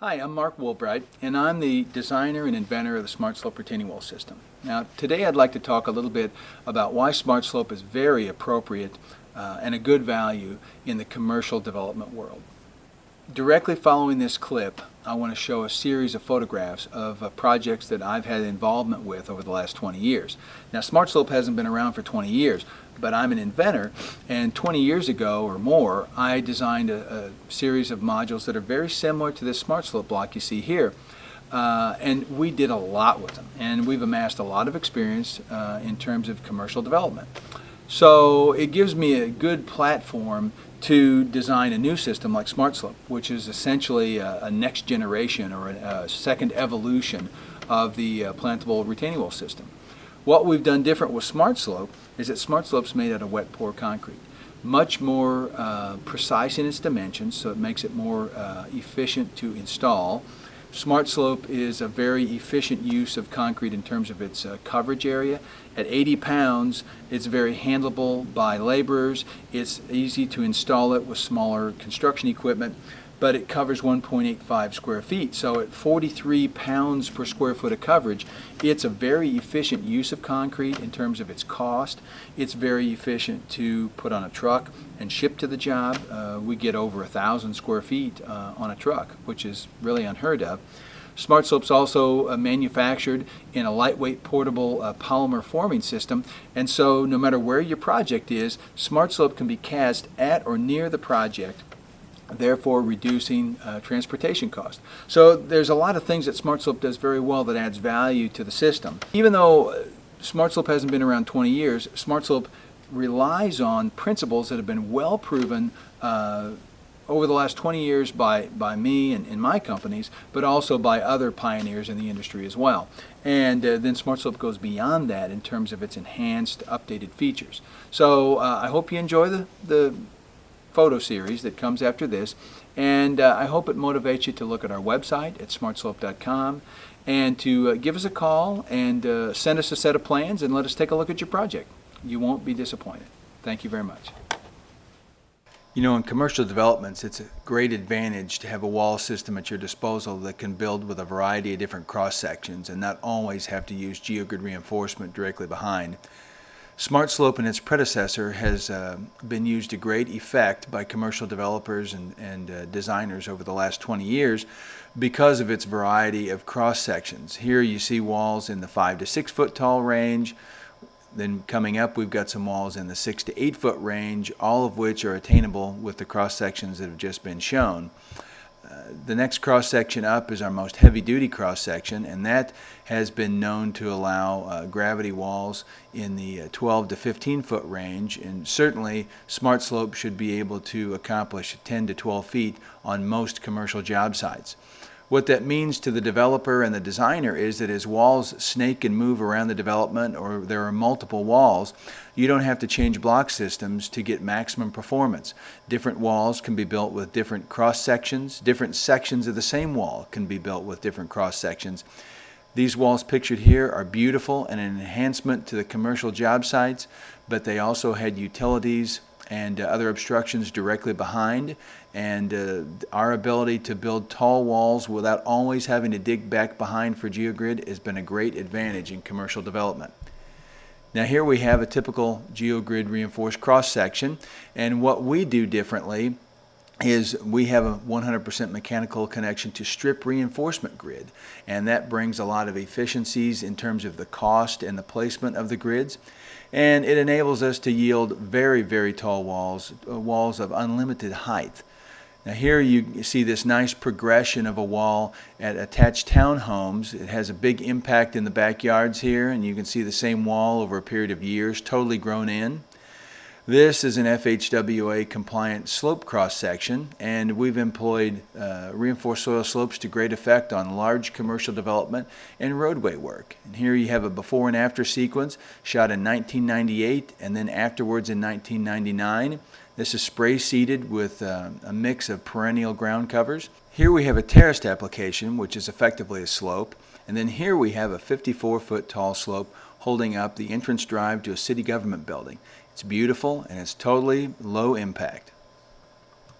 Hi, I'm Mark Woolbright, and I'm the designer and inventor of the SmartSlope retaining wall system. Now, today I'd like to talk a little bit about why SmartSlope is very appropriate and a good value in the commercial development world. Directly following this clip, I want to show a series of photographs of projects that I've had involvement with over the last 20 years. Now, SmartSlope hasn't been around for 20 years, but I'm an inventor, and 20 years ago or more, I designed a series of modules that are very similar to this SmartSlope block you see here. And we did a lot with them, and we've amassed a lot of experience in terms of commercial development. So it gives me a good platform to design a new system like SmartSlope, which is essentially a next generation or a second evolution of the plantable retaining wall system. What we've done different with SmartSlope is that SmartSlope's made out of wet pour concrete. Much more precise in its dimensions, so it makes it more efficient to install. SmartSlope is a very efficient use of concrete in terms of its coverage area. At 80 pounds, it's very handleable by laborers. It's easy to install it with smaller construction equipment, but it covers 1.85 square feet. So at 43 pounds per square foot of coverage, it's a very efficient use of concrete in terms of its cost. It's very efficient to put on a truck and ship to the job. We get over 1,000 square feet on a truck, which is really unheard of. SmartSlope's also manufactured in a lightweight portable polymer forming system, and so no matter where your project is, SmartSlope can be cast at or near the project, therefore reducing transportation costs. So there's a lot of things that SmartSlope does very well that adds value to the system. Even though SmartSlope hasn't been around 20 years, SmartSlope relies on principles that have been well proven over the last 20 years by me and my companies, but also by other pioneers in the industry as well. And then SmartSlope goes beyond that in terms of its enhanced, updated features. So I hope you enjoy the photo series that comes after this, and I hope it motivates you to look at our website at smartslope.com and to give us a call and send us a set of plans and let us take a look at your project. You won't be disappointed. Thank you very much. You know, in commercial developments, it's a great advantage to have a wall system at your disposal that can build with a variety of different cross sections and not always have to use geogrid reinforcement directly behind. SmartSlope and its predecessor has been used to great effect by commercial developers and designers over the last 20 years because of its variety of cross sections. Here you see walls in the 5 to 6 foot tall range. Then coming up, we've got some walls in the 6 to 8 foot range, all of which are attainable with the cross sections that have just been shown. The next cross section up is our most heavy duty cross section, and that has been known to allow gravity walls in the 12 to 15 foot range, and certainly SmartSlope should be able to accomplish 10 to 12 feet on most commercial job sites. What that means to the developer and the designer is that as walls snake and move around the development, or there are multiple walls, you don't have to change block systems to get maximum performance. Different walls can be built with different cross sections. Different sections of the same wall can be built with different cross sections. These walls pictured here are beautiful and an enhancement to the commercial job sites, but they also had utilities and other obstructions directly behind, and our ability to build tall walls without always having to dig back behind for geogrid has been a great advantage in commercial development. Now here we have a typical geogrid reinforced cross section, and what we do differently is we have a 100% mechanical connection to strip reinforcement grid, and that brings a lot of efficiencies in terms of the cost and the placement of the grids, and it enables us to yield very, very tall walls, walls of unlimited height. Now here you see this nice progression of a wall at attached townhomes. It has a big impact in the backyards here, and you can see the same wall over a period of years totally grown in. This is an FHWA compliant slope cross section, and we've employed reinforced soil slopes to great effect on large commercial development and roadway work. And here you have a before and after sequence shot in 1998 and then afterwards in 1999. This is spray seeded with a mix of perennial ground covers. Here we have a terraced application, which is effectively a slope, and then here we have a 54-foot tall slope holding up the entrance drive to a city government building. It's beautiful and it's totally low impact.